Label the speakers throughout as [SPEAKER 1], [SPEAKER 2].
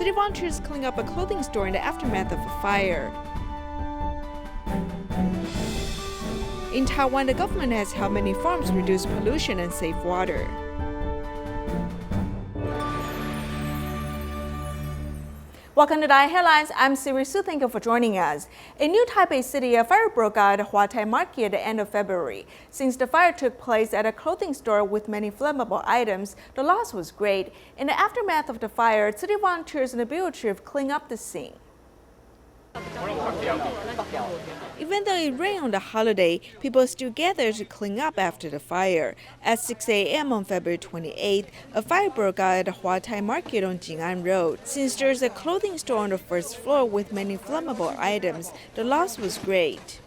[SPEAKER 1] City volunteers cleaning up a clothing store in the aftermath of a fire. In Taiwan, the government has helped many farms reduce pollution and save water. Welcome to Dai Headlines. I'm Siri Su. Thank you for joining us. In New Taipei City, a fire broke out at Huatai Market at the end of February. Since the fire took place at a clothing store with many flammable items, the loss was great. In the aftermath of the fire, city volunteers and the bureau chief cleaned up the scene. Even though it rained on the holiday, people still gathered to clean up after the fire. At 6 a.m. on February 28th, a fire broke out at Huatai Market on Jing'an Road. Since there's a clothing store on the first floor with many flammable items, the loss was great.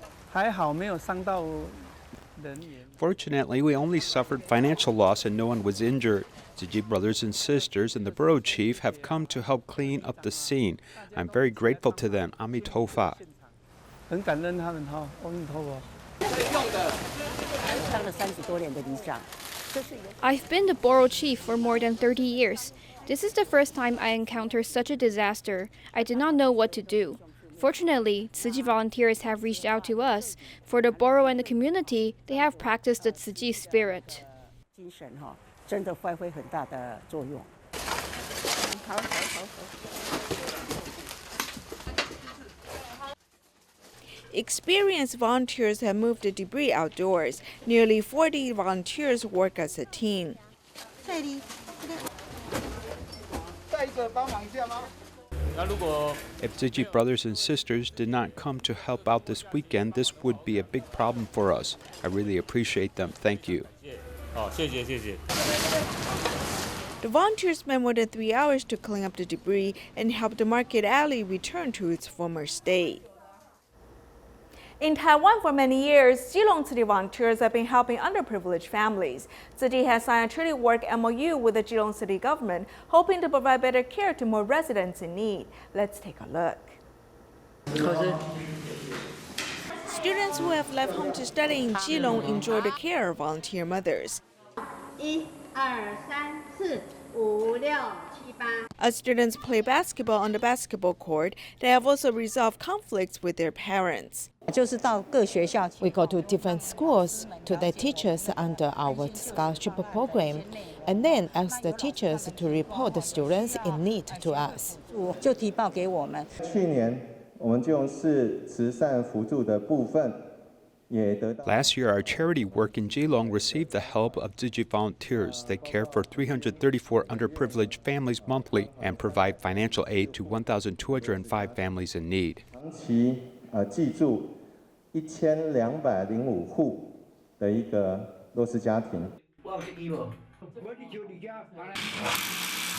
[SPEAKER 2] Fortunately, we only suffered financial loss and no one was injured. Tzu Chi brothers and sisters and the bureau chief have come to help clean up the scene. I'm very grateful to them. Amitofa.
[SPEAKER 3] I've been the bureau chief for more than 30 years. This is the first time I encountered such a disaster. I did not know what to do. Fortunately, Tzu Chi volunteers have reached out to us. For the bureau and the community, they have practiced the Tzu Chi spirit.
[SPEAKER 1] Experienced volunteers have moved the debris outdoors. Nearly 40 volunteers work as a team.
[SPEAKER 2] If Tzu Chi brothers and sisters did not come to help out this weekend, this would be a big problem for us. I really appreciate them. Thank you.
[SPEAKER 1] The volunteers spent more than 3 hours to clean up the debris and help the market alley return to its former state. In Taiwan for many years, Keelung City volunteers have been helping underprivileged families. Tzu Chi has signed a treaty work MOU with the Keelung City government, hoping to provide better care to more residents in need. Let's take a look. Students who have left home to study in Keelung enjoy the care of volunteer mothers. As students play basketball on the basketball court, they have also resolved conflicts with their parents.
[SPEAKER 4] We go to different schools to the teachers under our scholarship program, and then ask the teachers to report the students in need to us.
[SPEAKER 5] 去年我们基隆市慈善扶助的部分
[SPEAKER 2] Last year, our charity work in Keelung received the help of Tzu Chi volunteers. They care for 334 underprivileged families monthly and provide financial aid to 1,205 families in need.
[SPEAKER 5] 记住1205户的一个弱势家庭。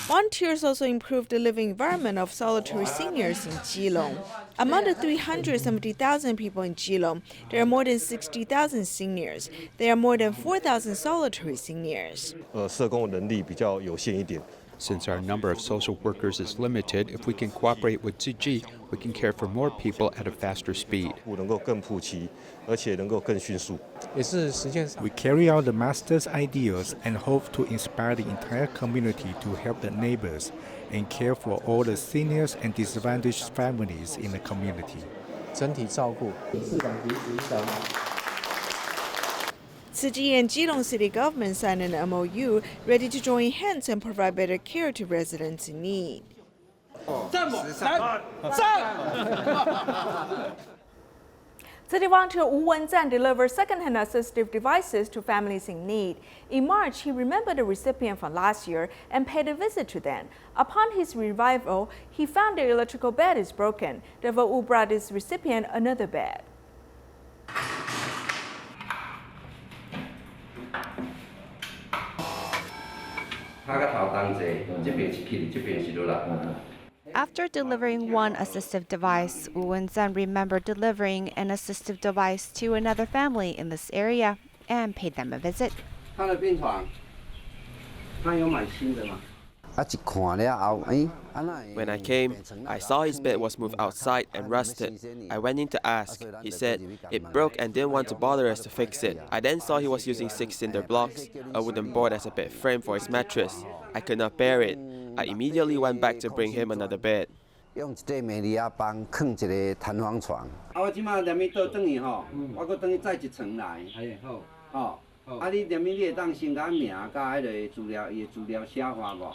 [SPEAKER 1] Volunteers also improved the living environment of solitary seniors in Keelung. Among the 370,000 people in Keelung, there are more than 60,000 seniors. There are more than 4,000 solitary seniors.
[SPEAKER 6] 社工能力比较有限一点。
[SPEAKER 2] Since our number of social workers is limited, if we can cooperate with Tzu Chi, we can care for more people at a faster speed.
[SPEAKER 6] 能够更普及，而且能够更迅速。
[SPEAKER 7] We carry out the master's ideals and hope to inspire the entire community to help the neighbors and care for all the seniors and disadvantaged families in the community.
[SPEAKER 6] 整体照顾。
[SPEAKER 1] Tzu Chi and Keelung City government signed an MOU ready to join hands and provide better care to residents in need. City volunteer Wu Wenzan delivered second-hand assistive devices to families in need. In March, he remembered the recipient from last year and paid a visit to them. Upon his revival, he found the electrical bed is broken. Therefore, Wu brought his recipient another bed.
[SPEAKER 8] After delivering one assistive device, Wu Wenzan remembered delivering an assistive device to another family in this area and paid them a visit.
[SPEAKER 9] When I came, I saw his bed was moved outside and rusted. I went in to ask. He said it broke and didn't want to bother us to fix it. I then saw he was using 6 cinder blocks, a wooden board as a bed frame for his mattress. I could not bear it. I immediately went back to bring him another bed.
[SPEAKER 10] 用一块美利亚帮放一个弹簧床。
[SPEAKER 11] 我即马连咪倒转去吼，我搁转去再一层来。好，你连咪你会当先甲名甲迄个资料写法无？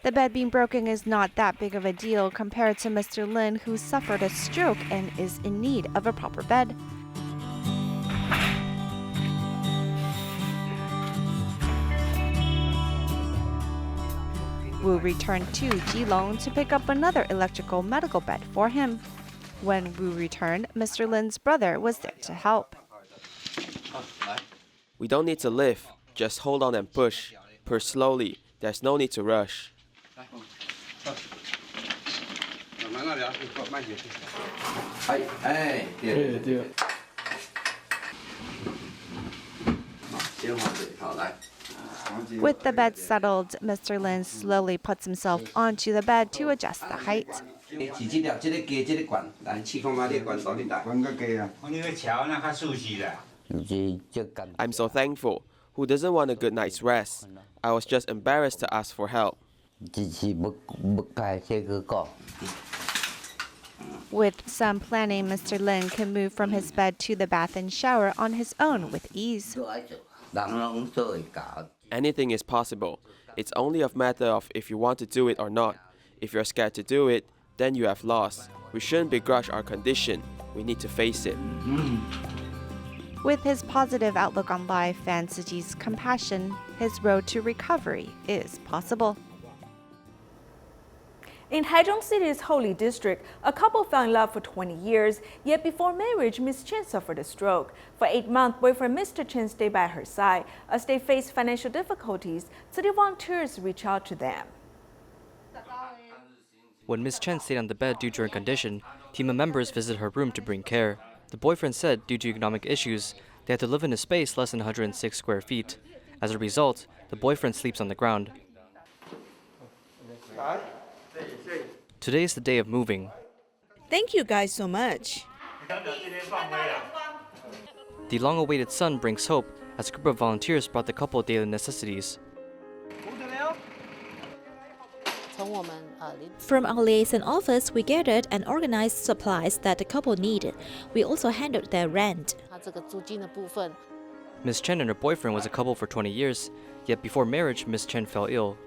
[SPEAKER 8] The bed being broken is not that big of a deal compared to Mr. Lin, who suffered a stroke and is in need of a proper bed. Wu returned to Geelong to pick up another electrical medical bed for him. When Wu returned, Mr. Lin's brother was there to help.
[SPEAKER 9] We don't need to lift, just hold on and push. Push slowly, there's no need to rush.
[SPEAKER 8] With the bed settled, Mr. Lin slowly puts himself onto the bed to adjust the height.
[SPEAKER 9] I'm so thankful. Who doesn't want a good night's rest? I was just embarrassed to ask for help.
[SPEAKER 8] With some planning, Mr. Lin can move from his bed to the bath and shower on his own with ease.
[SPEAKER 9] Anything is possible. It's only a matter of if you want to do it or not. If you're scared to do it, then you have lost. We shouldn't begrudge our condition. We need to face it.
[SPEAKER 8] With his positive outlook on life and Tzu Chi's compassion, his road to recovery is possible.
[SPEAKER 1] In Taichung City's Holy District, a couple fell in love for 20 years, yet before marriage, Ms. Chen suffered a stroke. For 8 months, boyfriend Mr. Chen stayed by her side. As they faced financial difficulties, city volunteers reached out to them.
[SPEAKER 12] When Ms. Chen stayed on the bed due to her condition, team members visited her room to bring care. The boyfriend said due to economic issues, they had to live in a space less than 106 square feet. As a result, the boyfriend sleeps on the ground. Today is the day of moving.
[SPEAKER 1] Thank you guys so much.
[SPEAKER 12] The long-awaited sun brings hope as a group of volunteers brought the couple daily necessities.
[SPEAKER 13] From our liaison office, we gathered and organized supplies that the couple needed. We also handled their rent.
[SPEAKER 12] Ms. Chen and her boyfriend was a couple for 20 years, yet before marriage, Ms. Chen fell ill.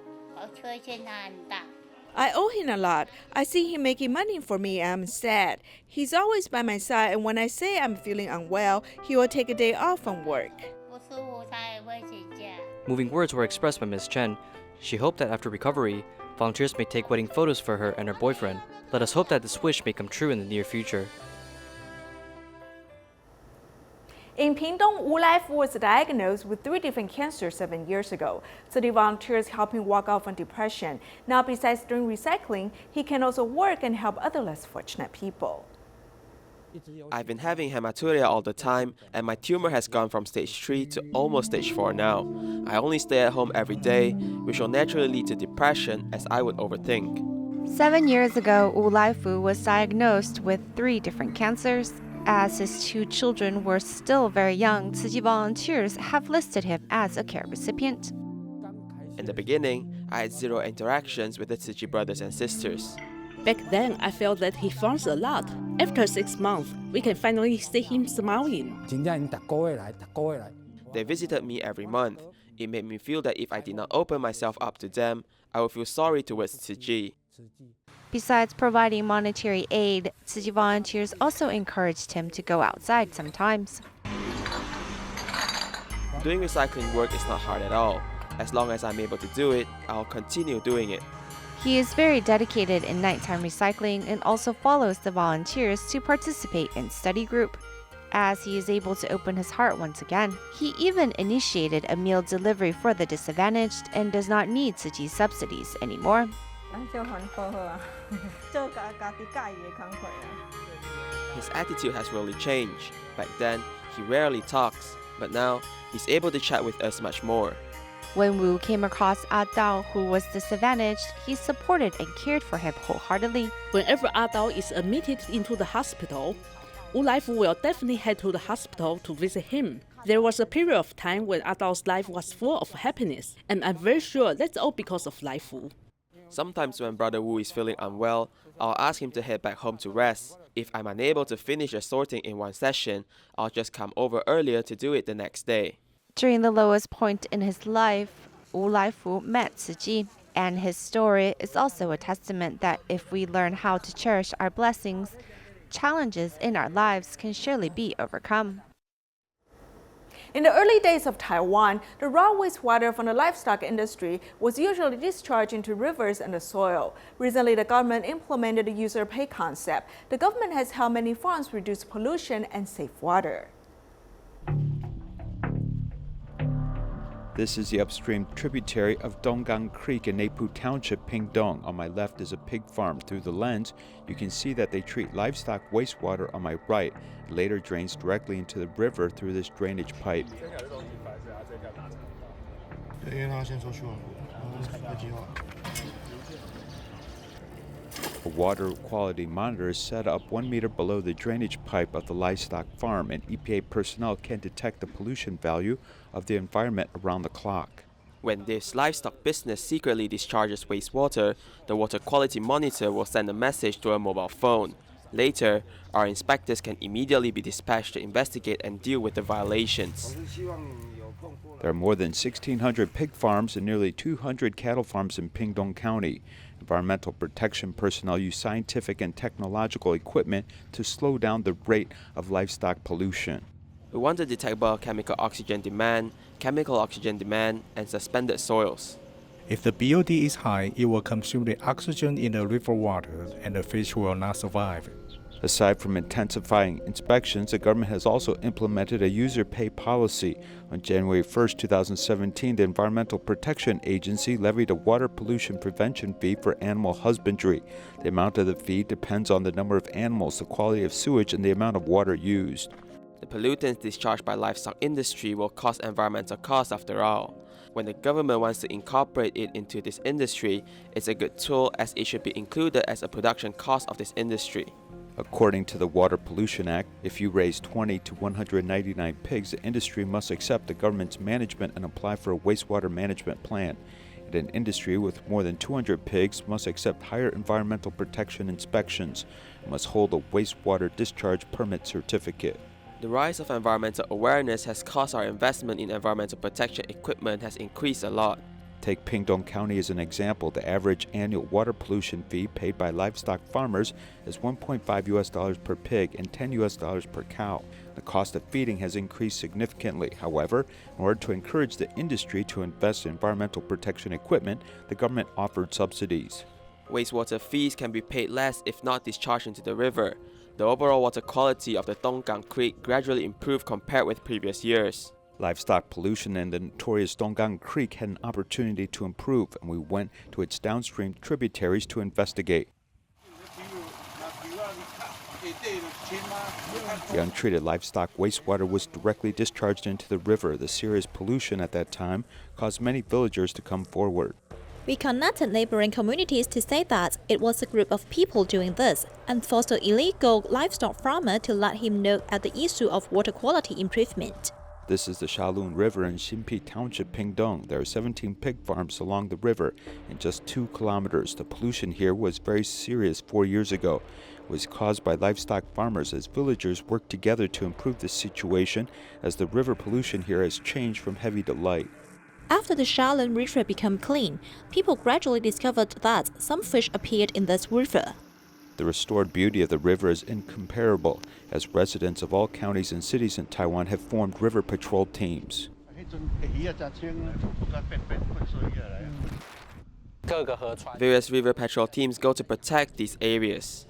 [SPEAKER 1] I owe him a lot. I see him making money for me and I'm sad. He's always by my side, and when I say I'm feeling unwell, he will take a day off from work.
[SPEAKER 12] Moving words were expressed by Ms. Chen. She hoped that after recovery, volunteers may take wedding photos for her and her boyfriend. Let us hope that this wish may come true in the near future.
[SPEAKER 1] In Pingdong, Wu Laifu was diagnosed with 3 different cancers 7 years ago. City volunteers help him walk out from depression. Now, besides doing recycling, he can also work and help other less fortunate people.
[SPEAKER 9] I've been having hematuria all the time, and my tumor has gone from stage 3 to almost stage 4 now. I only stay at home every day, which will naturally lead to depression as I would overthink.
[SPEAKER 8] 7 years ago, Wu Laifu was diagnosed with 3 different cancers. As his 2 children were still very young, Tzu Chi volunteers have listed him as a care recipient.
[SPEAKER 9] In the beginning, I had 0 interactions with the Tzu Chi brothers and sisters.
[SPEAKER 14] Back then, I felt that he frowns a lot. After 6 months, we can finally see him smiling.
[SPEAKER 9] They visited me every month. It made me feel that if I did not open myself up to them, I would feel sorry towards Tzu Chi.
[SPEAKER 8] Besides providing monetary aid, Tzu Chi volunteers also encouraged him to go outside sometimes.
[SPEAKER 9] Doing recycling work is not hard at all. As long as I'm able to do it, I'll continue doing it.
[SPEAKER 8] He is very dedicated in nighttime recycling and also follows the volunteers to participate in study group. As he is able to open his heart once again, he even initiated a meal delivery for the disadvantaged and does not need Tzu Chi's subsidies anymore.
[SPEAKER 9] His attitude has really changed. Back then, he rarely talks, but now he's able to chat with us much more.
[SPEAKER 8] When Wu came across A Dao, who was disadvantaged, he supported and cared for him wholeheartedly.
[SPEAKER 14] Whenever A Dao is admitted into the hospital, Wu Laifu will definitely head to the hospital to visit him. There was a period of time when A Dao's life was full of happiness, and I'm very sure that's all because of Laifu.
[SPEAKER 9] Sometimes when Brother Wu is feeling unwell, I'll ask him to head back home to rest. If I'm unable to finish the sorting in one session, I'll just come over earlier to do it the next day.
[SPEAKER 8] During the lowest point in his life, Wu Laifu met Tzu Chi, and his story is also a testament that if we learn how to cherish our blessings, challenges in our lives can surely be overcome.
[SPEAKER 1] In the early days of Taiwan, the raw wastewater from the livestock industry was usually discharged into rivers and the soil. Recently, the government implemented the user pay concept. The government has helped many farms reduce pollution and save water.
[SPEAKER 2] This is the upstream tributary of Donggang Creek in Neipu Township, Pingdong. On my left is a pig farm. Through the lens, you can see that they treat livestock wastewater on my right. It later drains directly into the river through this drainage pipe. A water quality monitor is set up 1 meter below the drainage pipe of the livestock farm, and EPA personnel can detect the pollution value of the environment around the clock.
[SPEAKER 9] When this livestock business secretly discharges wastewater, the water quality monitor will send a message to a mobile phone. Later, our inspectors can immediately be dispatched to investigate and deal with the violations.
[SPEAKER 2] There are more than 1,600 pig farms and nearly 200 cattle farms in Pingdong County. Environmental protection personnel use scientific and technological equipment to slow down the rate of livestock pollution.
[SPEAKER 9] We want to detect biochemical oxygen demand, chemical oxygen demand, and suspended soils.
[SPEAKER 7] If the BOD is high, it will consume the oxygen in the river water and the fish will not survive.
[SPEAKER 2] Aside from intensifying inspections, the government has also implemented a user pay policy. On January 1, 2017, the Environmental Protection Agency levied a water pollution prevention fee for animal husbandry. The amount of the fee depends on the number of animals, the quality of sewage, and the amount of water used.
[SPEAKER 9] The pollutants discharged by livestock industry will cause environmental costs after all. When the government wants to incorporate it into this industry, it's a good tool as it should be included as a production cost of this industry.
[SPEAKER 2] According to the Water Pollution Act, if you raise 20 to 199 pigs, the industry must accept the government's management and apply for a wastewater management plan. And an industry with more than 200 pigs must accept higher environmental protection inspections and must hold a wastewater discharge permit certificate.
[SPEAKER 9] The rise of environmental awareness has caused our investment in environmental protection equipment has increased a lot.
[SPEAKER 2] Take Pingdong County as an example. The average annual water pollution fee paid by livestock farmers is $1.5 per pig and $10 per cow. The cost of feeding has increased significantly. However, in order to encourage the industry to invest in environmental protection equipment, the government offered subsidies.
[SPEAKER 9] Wastewater fees can be paid less if not discharged into the river. The overall water quality of the Donggang Creek gradually improved compared with previous years.
[SPEAKER 2] Livestock pollution in the notorious Donggang Creek had an opportunity to improve, and we went to its downstream tributaries to investigate. The untreated livestock wastewater was directly discharged into the river. The serious pollution at that time caused many villagers to come forward.
[SPEAKER 13] We connected neighboring communities to say that it was a group of people doing this and forced the illegal livestock farmer to let him know at the issue of water quality improvement.
[SPEAKER 2] This is the Shalun River in Xinpi Township, Pingdong. There are 17 pig farms along the river in just 2 kilometers. The pollution here was very serious 4 years ago. It was caused by livestock farmers as villagers worked together to improve the situation as the river pollution here has changed from heavy to light.
[SPEAKER 13] After the Shalun River became clean, people gradually discovered that some fish appeared in this river.
[SPEAKER 2] The restored beauty of the river is incomparable, as residents of all counties and cities in Taiwan have formed river patrol teams.
[SPEAKER 9] Various river patrol teams go to protect these areas.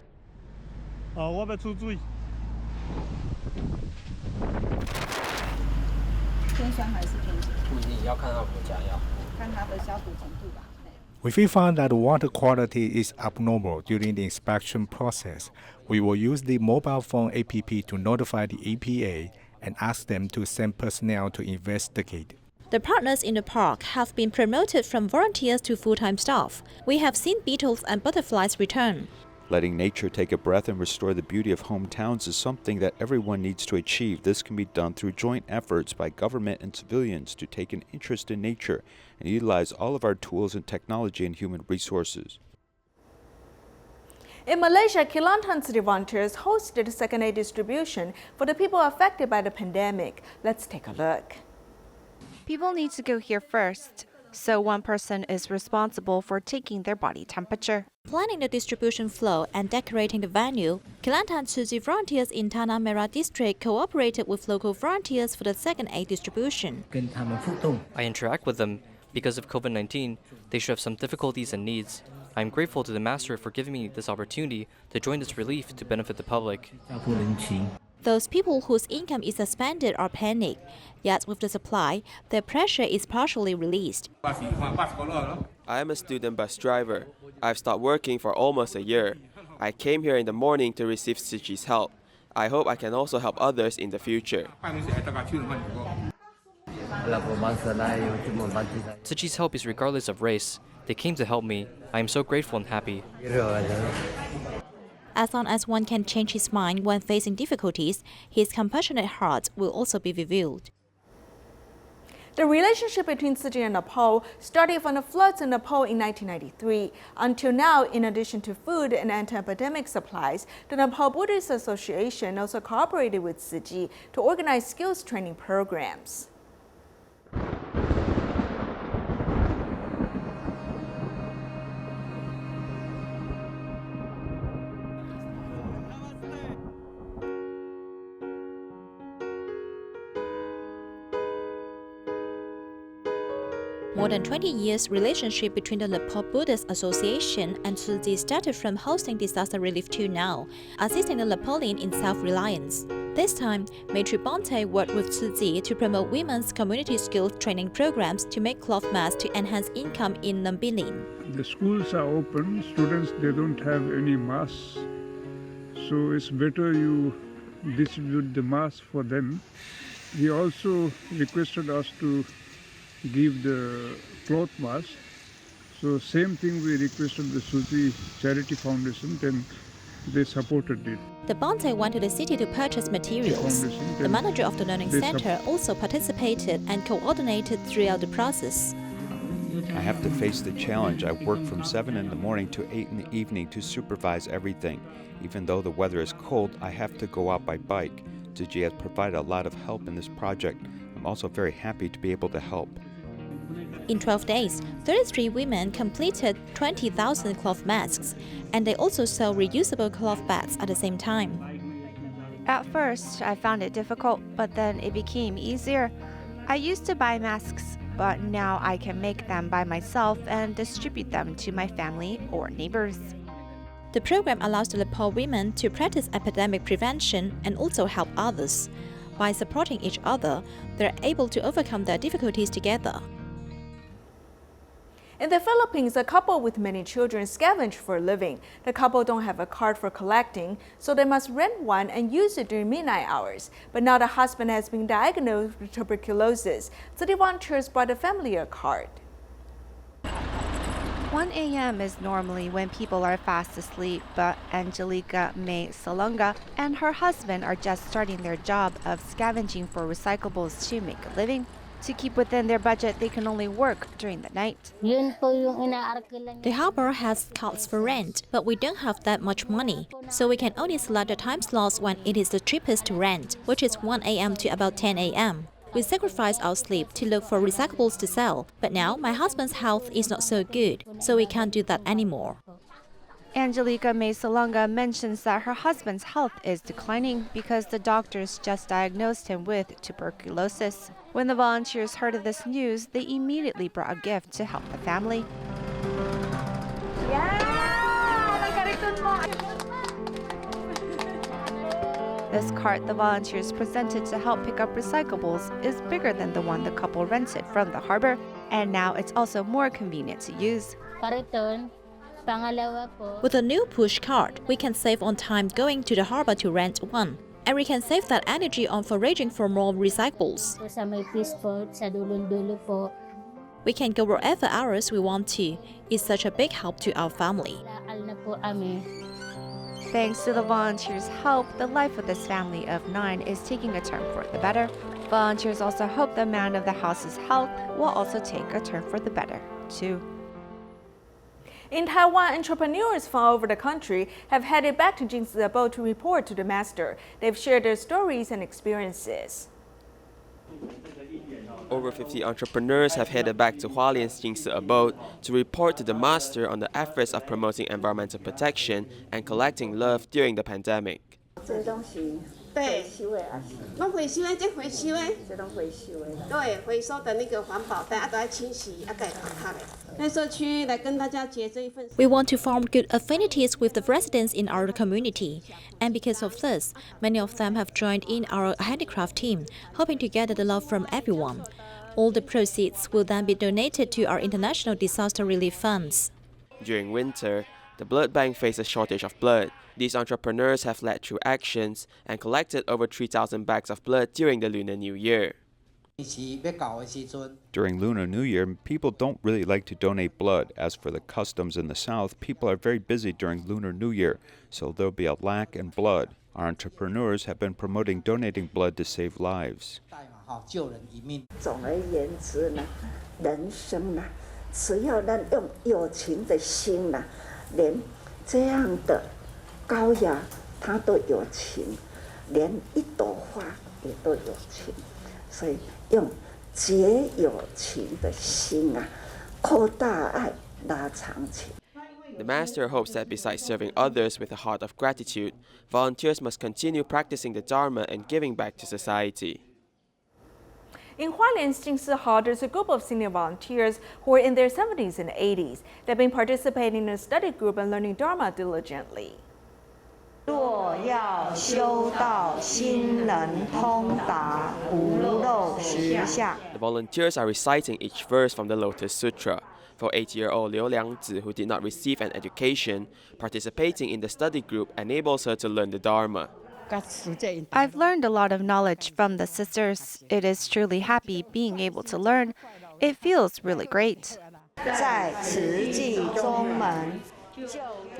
[SPEAKER 7] If we find that the water quality is abnormal during the inspection process, we will use the mobile phone app to notify the EPA and ask them to send personnel to investigate.
[SPEAKER 13] The partners in the park have been promoted from volunteers to full-time staff. We have seen beetles and butterflies return.
[SPEAKER 2] Letting nature take a breath and restore the beauty of hometowns is something that everyone needs to achieve. This can be done through joint efforts by government and civilians to take an interest in nature and utilize all of our tools and technology and human resources.
[SPEAKER 1] In Malaysia, Kelantan City volunteers hosted a second aid distribution for the people affected by the pandemic. Let's take a look.
[SPEAKER 8] People need to go here first, so one person is responsible for taking their body temperature.
[SPEAKER 13] Planning the distribution flow and decorating the venue, Kelantan Tzu Chi volunteers in Tanah Merah district cooperated with local volunteers for the second aid distribution.
[SPEAKER 12] I interact with them. Because of COVID-19, they should have some difficulties and needs. I am grateful to the Master for giving me this opportunity to join this relief to benefit the public.
[SPEAKER 13] Those people whose income is suspended are panicked, yet with the supply, their pressure is partially released.
[SPEAKER 9] I am a student bus driver. I've stopped working for almost a year. I came here in the morning to receive Tzu Chi's help. I hope I can also help others in the future.
[SPEAKER 12] Tzu Chi's help is regardless of race. They came to help me. I am so grateful and happy.
[SPEAKER 13] As long as one can change his mind when facing difficulties, his compassionate heart will also be revealed.
[SPEAKER 1] The relationship between Tzu Chi and Nepal started from the floods in Nepal in 1993. Until now, in addition to food and anti-epidemic supplies, the Nepal Buddhist Association also cooperated with Tzu Chi to organize skills training programs.
[SPEAKER 13] More than 20 years relationship between the Nepal Buddhist Association and Tzu Chi started from hosting disaster relief to now, assisting the Nepalian in self-reliance. This time, Maitri Bante worked with Tzu Chi to promote women's community skills training programs to make cloth masks to enhance income in Nambilin.
[SPEAKER 15] The schools are open, students they don't have any masks, so it's better you distribute the masks for them. He also requested us to give the cloth mask. So same thing we requested the Tzu Chi Charity Foundation, then they supported it.
[SPEAKER 13] The Bante went to the city to purchase materials. The manager of the learning center also participated and coordinated throughout the process.
[SPEAKER 2] I have to face the challenge. I work from 7 in the morning to 8 in the evening to supervise everything. Even though the weather is cold, I have to go out by bike. Tzu Chi has provided a lot of help in this project. I'm also very happy to be able to help.
[SPEAKER 13] In 12 days, 33 women completed 20,000 cloth masks, and they also sell reusable cloth bags at the same time.
[SPEAKER 8] At first, I found it difficult, but then it became easier. I used to buy masks, but now I can make them by myself and distribute them to my family or neighbors.
[SPEAKER 13] The program allows the Nepal women to practice epidemic prevention and also help others. By supporting each other, they're able to overcome their difficulties together.
[SPEAKER 1] In the Philippines, a couple with many children scavenge for a living. The couple don't have a card for collecting, so they must rent one and use it during midnight hours. But now the husband has been diagnosed with tuberculosis, so the volunteers brought the family a card.
[SPEAKER 8] 1 a.m. is normally when people are fast asleep, but Angelica May Salonga and her husband are just starting their job of scavenging for recyclables to make a living. To keep within their budget, they can only work during the night.
[SPEAKER 13] The harbor has cards for rent, but we don't have that much money, so we can only select the time slots when it is the cheapest to rent, which is 1 a.m. to about 10 a.m. We sacrifice our sleep to look for recyclables to sell, but now my husband's health is not so good, so we can't do that anymore.
[SPEAKER 8] Angelica May Salonga mentions that her husband's health is declining because the doctors just diagnosed him with tuberculosis. When the volunteers heard of this news, they immediately brought a gift to help the family. This cart the volunteers presented to help pick up recyclables is bigger than the one the couple rented from the harbor, and now it's also more convenient to use.
[SPEAKER 13] With a new push cart, we can save on time going to the harbor to rent one. And we can save that energy on foraging for more recyclables. We can go wherever hours we want to. It's such a big help to our family.
[SPEAKER 8] Thanks to the volunteers' help, the life of this family of 9 is taking a turn for the better. Volunteers also hope the man of the house's health will also take a turn for the better, too.
[SPEAKER 1] In Taiwan, entrepreneurs from all over the country have headed back to Jingsi Abode to report to the master. They've shared their stories and experiences.
[SPEAKER 9] Over 50 entrepreneurs have headed back to Hualien's Jingsi Abode to report to the master on the efforts of promoting environmental protection and collecting love during the pandemic.
[SPEAKER 13] We want to form good affinities with the residents in our community, and because of this, many of them have joined in our handicraft team, hoping to gather the love from everyone. All the proceeds will then be donated to our international disaster relief funds.
[SPEAKER 9] During winter, the blood bank faces a shortage of blood. These entrepreneurs have led through actions and collected over 3,000 bags of blood during the Lunar New Year.
[SPEAKER 2] During Lunar New Year, people don't really like to donate blood. As for the customs in the South, people are very busy during Lunar New Year, so there'll be a lack in blood. Our entrepreneurs have been promoting donating blood to save lives.
[SPEAKER 16] 总而言之呢，人生呢，只要咱用有情的心呢，连这样的高雅它都有情，连一朵花也都有情，所以用结有情的心啊，扩大爱，拉长情。
[SPEAKER 9] The master hopes that besides serving others with a heart of gratitude, volunteers must continue practicing the Dharma and giving back to society.
[SPEAKER 1] In Hualien's Jingsi Hall, there's a group of senior volunteers who are in their 70s and 80s. They've been participating in a study group and learning Dharma diligently.
[SPEAKER 9] The volunteers are reciting each verse from the Lotus Sutra. For 8-year-old Liu Liangzi, who did not receive an education, participating in the study group enables her to learn the Dharma.
[SPEAKER 8] I've learned a lot of knowledge from the sisters. It is truly happy being able to learn. It feels really great.
[SPEAKER 9] The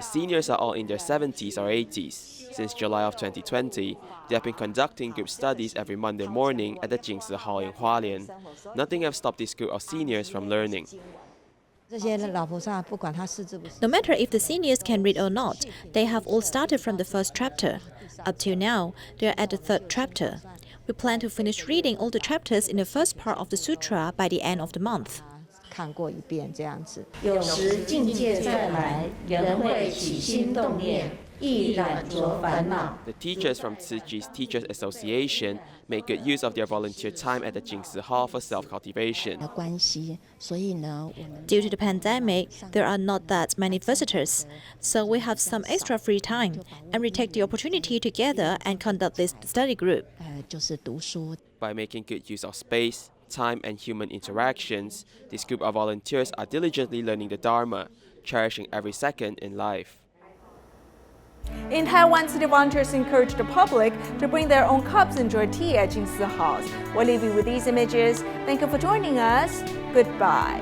[SPEAKER 9] seniors are all in their 70s or 80s. Since July of 2020, they have been conducting group studies every Monday morning at the Jingsi Hall in Hualien. Nothing has stopped this group of seniors from learning.
[SPEAKER 13] No matter if the seniors can read or not, they have all started from the first chapter. Up till now, they are at the 3rd chapter. We plan to finish reading all the chapters in the first part of the sutra by the end of the month.
[SPEAKER 9] The teachers from Tzu Chi's Teachers Association make good use of their volunteer time at the Jingsi Hall for self-cultivation.
[SPEAKER 13] Due to the pandemic, there are not that many visitors, so we have some extra free time, and we take the opportunity to gather and conduct this study group.
[SPEAKER 9] By making good use of space, time, and human interactions, this group of volunteers are diligently learning the Dharma, cherishing every second in life.
[SPEAKER 1] In Taiwan, city volunteers encourage the public to bring their own cups and enjoy tea at Jingsi Halls. We'll leave you with these images. Thank you for joining us. Goodbye.